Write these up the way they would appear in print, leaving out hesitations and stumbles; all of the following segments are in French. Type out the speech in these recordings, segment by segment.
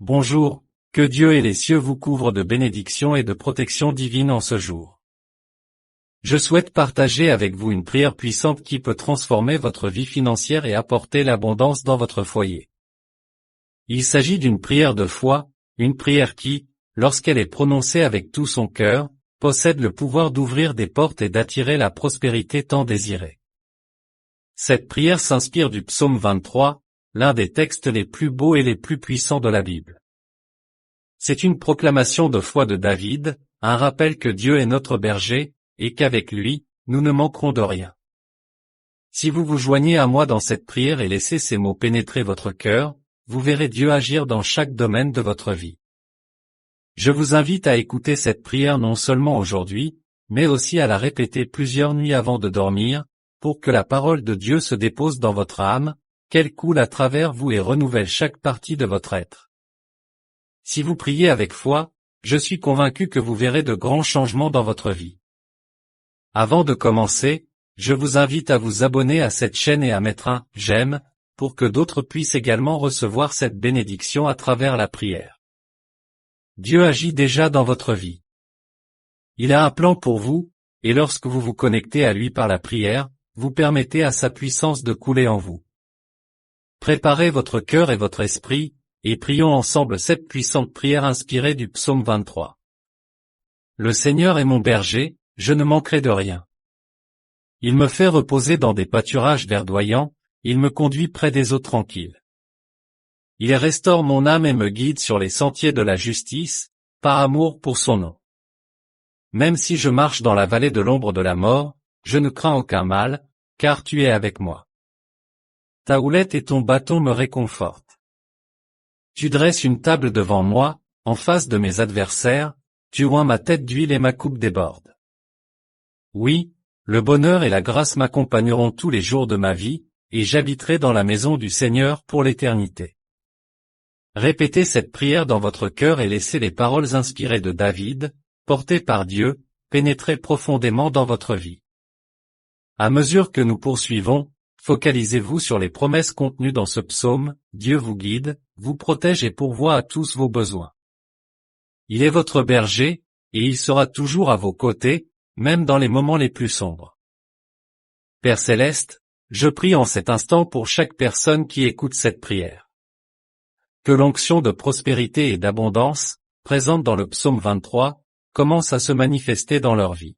Bonjour, que Dieu et les cieux vous couvrent de bénédictions et de protections divines en ce jour. Je souhaite partager avec vous une prière puissante qui peut transformer votre vie financière et apporter l'abondance dans votre foyer. Il s'agit d'une prière de foi, une prière qui, lorsqu'elle est prononcée avec tout son cœur, possède le pouvoir d'ouvrir des portes et d'attirer la prospérité tant désirée. Cette prière s'inspire du psaume 23, l'un des textes les plus beaux et les plus puissants de la Bible. C'est une proclamation de foi de David, un rappel que Dieu est notre berger, et qu'avec lui, nous ne manquerons de rien. Si vous vous joignez à moi dans cette prière et laissez ces mots pénétrer votre cœur, vous verrez Dieu agir dans chaque domaine de votre vie. Je vous invite à écouter cette prière non seulement aujourd'hui, mais aussi à la répéter plusieurs nuits avant de dormir, pour que la parole de Dieu se dépose dans votre âme, qu'elle coule à travers vous et renouvelle chaque partie de votre être. Si vous priez avec foi, je suis convaincu que vous verrez de grands changements dans votre vie. Avant de commencer, je vous invite à vous abonner à cette chaîne et à mettre un « j'aime » pour que d'autres puissent également recevoir cette bénédiction à travers la prière. Dieu agit déjà dans votre vie. Il a un plan pour vous, et lorsque vous vous connectez à lui par la prière, vous permettez à sa puissance de couler en vous. Préparez votre cœur et votre esprit, et prions ensemble cette puissante prière inspirée du psaume 23. Le Seigneur est mon berger, je ne manquerai de rien. Il me fait reposer dans des pâturages verdoyants, il me conduit près des eaux tranquilles. Il restaure mon âme et me guide sur les sentiers de la justice, par amour pour son nom. Même si je marche dans la vallée de l'ombre de la mort, je ne crains aucun mal, car tu es avec moi. Ta houlette et ton bâton me réconfortent. Tu dresses une table devant moi, en face de mes adversaires, tu oins ma tête d'huile et ma coupe déborde. Oui, le bonheur et la grâce m'accompagneront tous les jours de ma vie, et j'habiterai dans la maison du Seigneur pour l'éternité. Répétez cette prière dans votre cœur et laissez les paroles inspirées de David, portées par Dieu, pénétrer profondément dans votre vie. À mesure que nous poursuivons, focalisez-vous sur les promesses contenues dans ce psaume, Dieu vous guide, vous protège et pourvoit à tous vos besoins. Il est votre berger, et il sera toujours à vos côtés, même dans les moments les plus sombres. Père Céleste, je prie en cet instant pour chaque personne qui écoute cette prière. Que l'onction de prospérité et d'abondance, présente dans le psaume 23, commence à se manifester dans leur vie.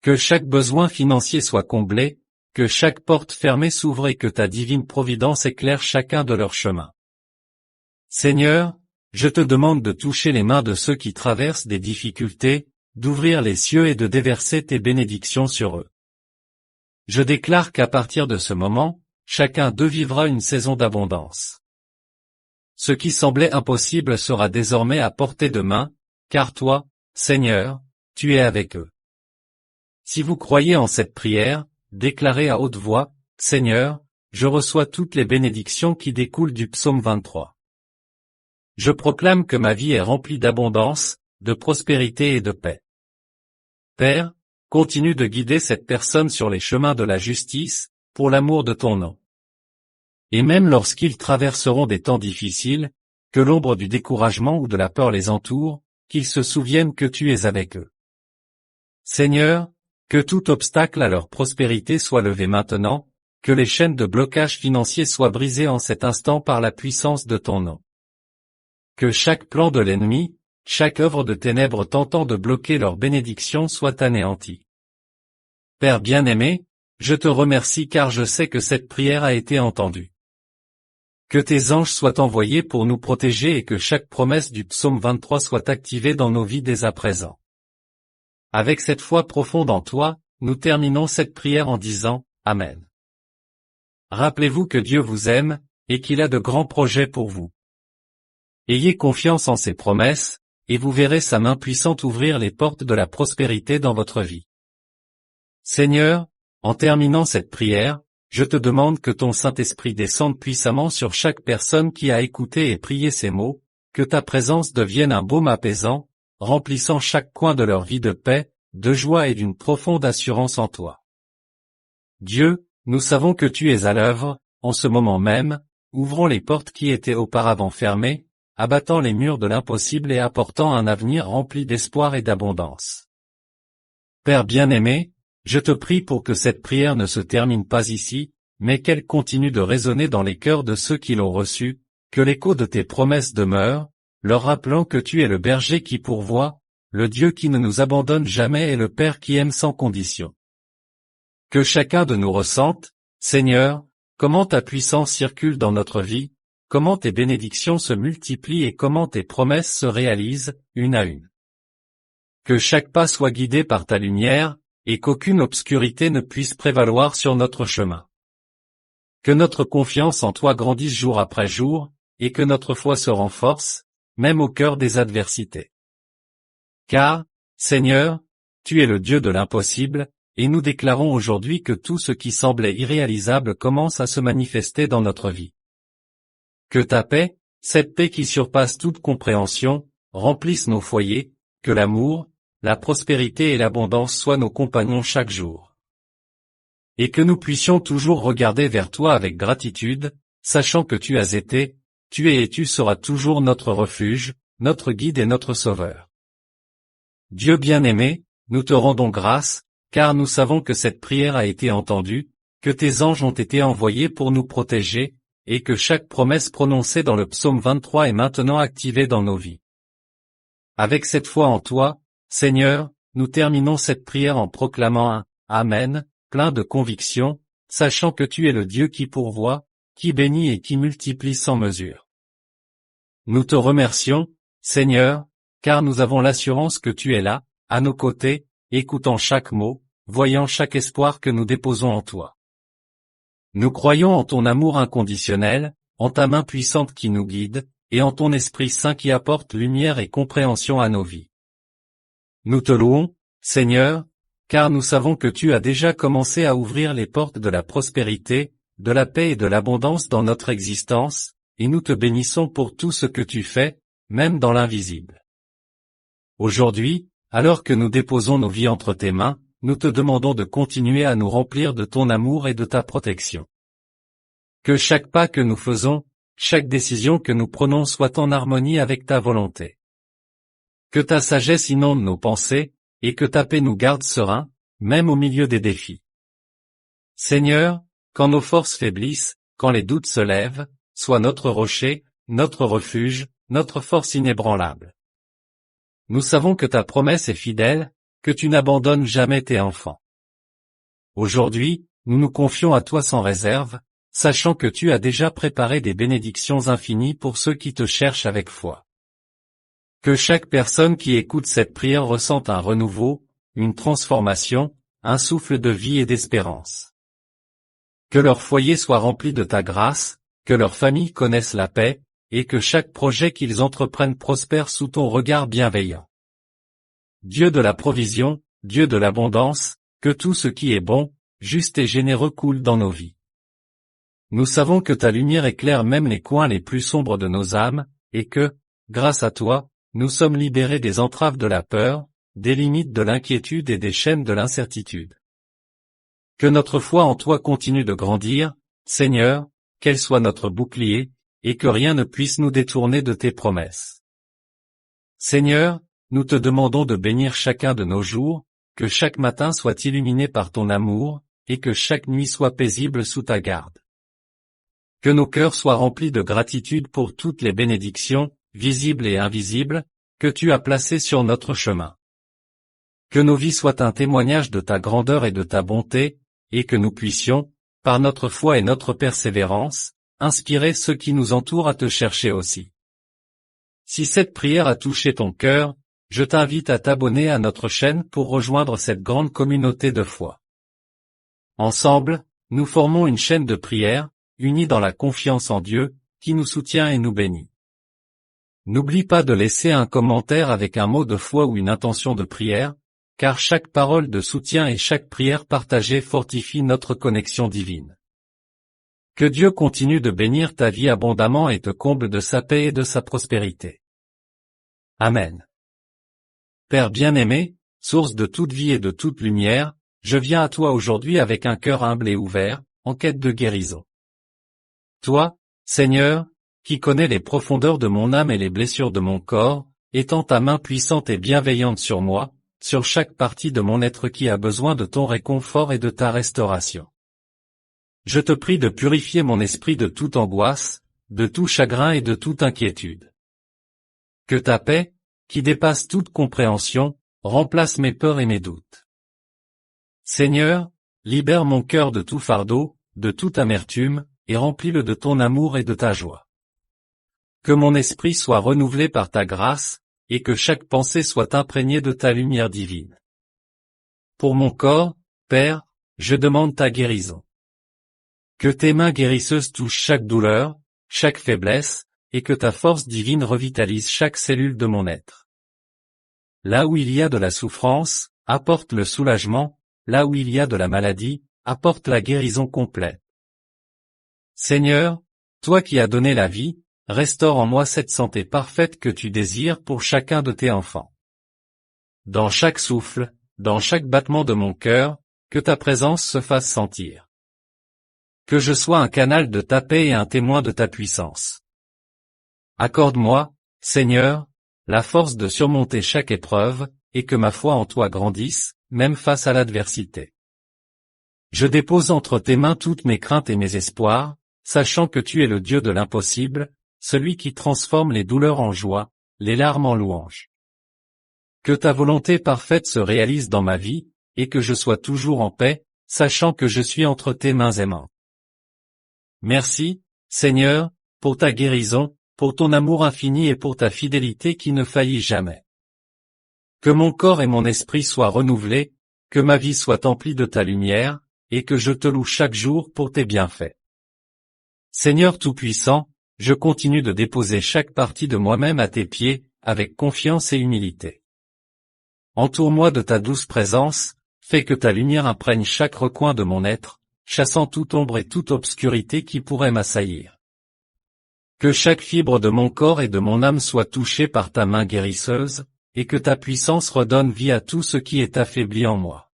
Que chaque besoin financier soit comblé, que chaque porte fermée s'ouvre et que ta divine providence éclaire chacun de leurs chemins. Seigneur, je te demande de toucher les mains de ceux qui traversent des difficultés, d'ouvrir les cieux et de déverser tes bénédictions sur eux. Je déclare qu'à partir de ce moment, chacun d'eux vivra une saison d'abondance. Ce qui semblait impossible sera désormais à portée de main, car toi, Seigneur, tu es avec eux. Si vous croyez en cette prière, déclarez à haute voix, Seigneur, je reçois toutes les bénédictions qui découlent du psaume 23. Je proclame que ma vie est remplie d'abondance, de prospérité et de paix. Père, continue de guider cette personne sur les chemins de la justice, pour l'amour de ton nom. Et même lorsqu'ils traverseront des temps difficiles, que l'ombre du découragement ou de la peur les entoure, qu'ils se souviennent que tu es avec eux. Seigneur, que tout obstacle à leur prospérité soit levé maintenant, que les chaînes de blocage financier soient brisées en cet instant par la puissance de ton nom. Que chaque plan de l'ennemi, chaque œuvre de ténèbres tentant de bloquer leur bénédiction soit anéantie. Père bien-aimé, je te remercie car je sais que cette prière a été entendue. Que tes anges soient envoyés pour nous protéger et que chaque promesse du psaume 23 soit activée dans nos vies dès à présent. Avec cette foi profonde en toi, nous terminons cette prière en disant « Amen ». Rappelez-vous que Dieu vous aime, et qu'il a de grands projets pour vous. Ayez confiance en ses promesses, et vous verrez sa main puissante ouvrir les portes de la prospérité dans votre vie. Seigneur, en terminant cette prière, je te demande que ton Saint-Esprit descende puissamment sur chaque personne qui a écouté et prié ces mots, que ta présence devienne un baume apaisant, remplissant chaque coin de leur vie de paix, de joie et d'une profonde assurance en toi. Dieu, nous savons que tu es à l'œuvre, en ce moment même, ouvrons les portes qui étaient auparavant fermées, abattant les murs de l'impossible et apportant un avenir rempli d'espoir et d'abondance. Père bien-aimé, je te prie pour que cette prière ne se termine pas ici, mais qu'elle continue de résonner dans les cœurs de ceux qui l'ont reçue, que l'écho de tes promesses demeure, leur rappelant que tu es le berger qui pourvoit, le Dieu qui ne nous abandonne jamais et le Père qui aime sans condition. Que chacun de nous ressente, Seigneur, comment ta puissance circule dans notre vie, comment tes bénédictions se multiplient et comment tes promesses se réalisent, une à une. Que chaque pas soit guidé par ta lumière, et qu'aucune obscurité ne puisse prévaloir sur notre chemin. Que notre confiance en toi grandisse jour après jour, et que notre foi se renforce, même au cœur des adversités. Car, Seigneur, tu es le Dieu de l'impossible, et nous déclarons aujourd'hui que tout ce qui semblait irréalisable commence à se manifester dans notre vie. Que ta paix, cette paix qui surpasse toute compréhension, remplisse nos foyers, que l'amour, la prospérité et l'abondance soient nos compagnons chaque jour. Et que nous puissions toujours regarder vers toi avec gratitude, sachant que tu as été, tu es et tu seras toujours notre refuge, notre guide et notre sauveur. Dieu bien-aimé, nous te rendons grâce, car nous savons que cette prière a été entendue, que tes anges ont été envoyés pour nous protéger, et que chaque promesse prononcée dans le psaume 23 est maintenant activée dans nos vies. Avec cette foi en toi, Seigneur, nous terminons cette prière en proclamant un « Amen », plein de conviction, sachant que tu es le Dieu qui pourvoit, qui bénit et qui multiplie sans mesure. Nous te remercions, Seigneur, car nous avons l'assurance que tu es là, à nos côtés, écoutant chaque mot, voyant chaque espoir que nous déposons en toi. Nous croyons en ton amour inconditionnel, en ta main puissante qui nous guide, et en ton Esprit Saint qui apporte lumière et compréhension à nos vies. Nous te louons, Seigneur, car nous savons que tu as déjà commencé à ouvrir les portes de la prospérité, de la paix et de l'abondance dans notre existence, et nous te bénissons pour tout ce que tu fais, même dans l'invisible. Aujourd'hui, alors que nous déposons nos vies entre tes mains, nous te demandons de continuer à nous remplir de ton amour et de ta protection. Que chaque pas que nous faisons, chaque décision que nous prenons soit en harmonie avec ta volonté. Que ta sagesse inonde nos pensées, et que ta paix nous garde sereins, même au milieu des défis. Seigneur, quand nos forces faiblissent, quand les doutes se lèvent, sois notre rocher, notre refuge, notre force inébranlable. Nous savons que ta promesse est fidèle, que tu n'abandonnes jamais tes enfants. Aujourd'hui, nous nous confions à toi sans réserve, sachant que tu as déjà préparé des bénédictions infinies pour ceux qui te cherchent avec foi. Que chaque personne qui écoute cette prière ressente un renouveau, une transformation, un souffle de vie et d'espérance. Que leur foyer soit rempli de ta grâce, que leur famille connaisse la paix, et que chaque projet qu'ils entreprennent prospère sous ton regard bienveillant. Dieu de la provision, Dieu de l'abondance, que tout ce qui est bon, juste et généreux coule dans nos vies. Nous savons que ta lumière éclaire même les coins les plus sombres de nos âmes, et que, grâce à toi, nous sommes libérés des entraves de la peur, des limites de l'inquiétude et des chaînes de l'incertitude. Que notre foi en toi continue de grandir, Seigneur, qu'elle soit notre bouclier, et que rien ne puisse nous détourner de tes promesses. Seigneur, nous te demandons de bénir chacun de nos jours, que chaque matin soit illuminé par ton amour, et que chaque nuit soit paisible sous ta garde. Que nos cœurs soient remplis de gratitude pour toutes les bénédictions, visibles et invisibles, que tu as placées sur notre chemin. Que nos vies soient un témoignage de ta grandeur et de ta bonté, et que nous puissions, par notre foi et notre persévérance, inspirer ceux qui nous entourent à te chercher aussi. Si cette prière a touché ton cœur, je t'invite à t'abonner à notre chaîne pour rejoindre cette grande communauté de foi. Ensemble, nous formons une chaîne de prière, unis dans la confiance en Dieu, qui nous soutient et nous bénit. N'oublie pas de laisser un commentaire avec un mot de foi ou une intention de prière, car chaque parole de soutien et chaque prière partagée fortifie notre connexion divine. Que Dieu continue de bénir ta vie abondamment et te comble de sa paix et de sa prospérité. Amen. Père bien-aimé, source de toute vie et de toute lumière, je viens à toi aujourd'hui avec un cœur humble et ouvert, en quête de guérison. Toi, Seigneur, qui connais les profondeurs de mon âme et les blessures de mon corps, étends ta main puissante et bienveillante sur moi, sur chaque partie de mon être qui a besoin de ton réconfort et de ta restauration. Je te prie de purifier mon esprit de toute angoisse, de tout chagrin et de toute inquiétude. Que ta paix, qui dépasse toute compréhension, remplace mes peurs et mes doutes. Seigneur, libère mon cœur de tout fardeau, de toute amertume, et remplis-le de ton amour et de ta joie. Que mon esprit soit renouvelé par ta grâce, et que chaque pensée soit imprégnée de ta lumière divine. Pour mon corps, Père, je demande ta guérison. Que tes mains guérisseuses touchent chaque douleur, chaque faiblesse, et que ta force divine revitalise chaque cellule de mon être. Là où il y a de la souffrance, apporte le soulagement, là où il y a de la maladie, apporte la guérison complète. Seigneur, toi qui as donné la vie, restaure en moi cette santé parfaite que tu désires pour chacun de tes enfants. Dans chaque souffle, dans chaque battement de mon cœur, que ta présence se fasse sentir. Que je sois un canal de ta paix et un témoin de ta puissance. Accorde-moi, Seigneur, la force de surmonter chaque épreuve, et que ma foi en toi grandisse, même face à l'adversité. Je dépose entre tes mains toutes mes craintes et mes espoirs, sachant que tu es le Dieu de l'impossible, celui qui transforme les douleurs en joie, les larmes en louanges. Que ta volonté parfaite se réalise dans ma vie, et que je sois toujours en paix, sachant que je suis entre tes mains aimantes. Merci, Seigneur, pour ta guérison, pour ton amour infini et pour ta fidélité qui ne faillit jamais. Que mon corps et mon esprit soient renouvelés, que ma vie soit emplie de ta lumière, et que je te loue chaque jour pour tes bienfaits. Seigneur Tout-Puissant, je continue de déposer chaque partie de moi-même à tes pieds, avec confiance et humilité. Entoure-moi de ta douce présence, fais que ta lumière imprègne chaque recoin de mon être, chassant toute ombre et toute obscurité qui pourrait m'assaillir. Que chaque fibre de mon corps et de mon âme soit touchée par ta main guérisseuse, et que ta puissance redonne vie à tout ce qui est affaibli en moi.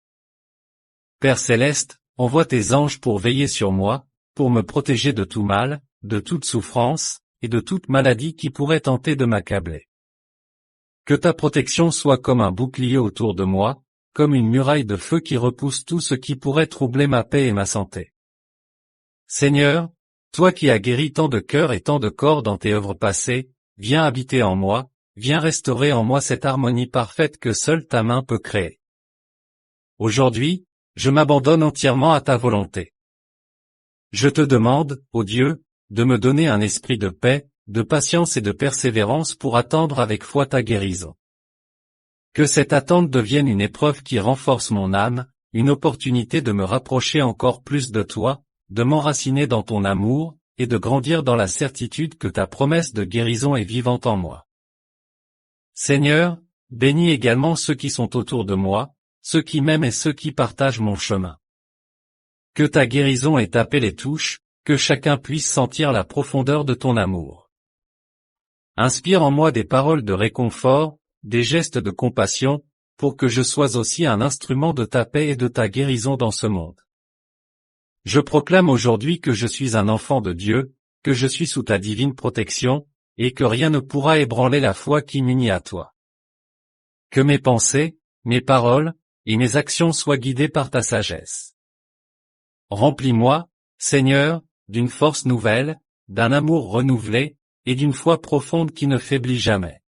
Père Céleste, envoie tes anges pour veiller sur moi, pour me protéger de tout mal, de toute souffrance, et de toute maladie qui pourrait tenter de m'accabler. Que ta protection soit comme un bouclier autour de moi, comme une muraille de feu qui repousse tout ce qui pourrait troubler ma paix et ma santé. Seigneur, toi qui as guéri tant de cœurs et tant de corps dans tes œuvres passées, viens habiter en moi, viens restaurer en moi cette harmonie parfaite que seule ta main peut créer. Aujourd'hui, je m'abandonne entièrement à ta volonté. Je te demande, ô Dieu, de me donner un esprit de paix, de patience et de persévérance pour attendre avec foi ta guérison. Que cette attente devienne une épreuve qui renforce mon âme, une opportunité de me rapprocher encore plus de toi, de m'enraciner dans ton amour, et de grandir dans la certitude que ta promesse de guérison est vivante en moi. Seigneur, bénis également ceux qui sont autour de moi, ceux qui m'aiment et ceux qui partagent mon chemin. Que ta guérison et ta paix les touchent, que chacun puisse sentir la profondeur de ton amour. Inspire en moi des paroles de réconfort, des gestes de compassion, pour que je sois aussi un instrument de ta paix et de ta guérison dans ce monde. Je proclame aujourd'hui que je suis un enfant de Dieu, que je suis sous ta divine protection, et que rien ne pourra ébranler la foi qui m'unit à toi. Que mes pensées, mes paroles, et mes actions soient guidées par ta sagesse. Remplis-moi, Seigneur, d'une force nouvelle, d'un amour renouvelé, et d'une foi profonde qui ne faiblit jamais.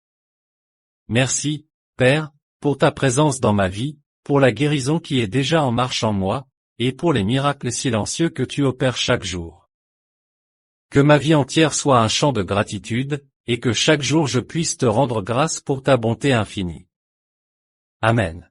Merci, Père, pour ta présence dans ma vie, pour la guérison qui est déjà en marche en moi, et pour les miracles silencieux que tu opères chaque jour. Que ma vie entière soit un chant de gratitude, et que chaque jour je puisse te rendre grâce pour ta bonté infinie. Amen.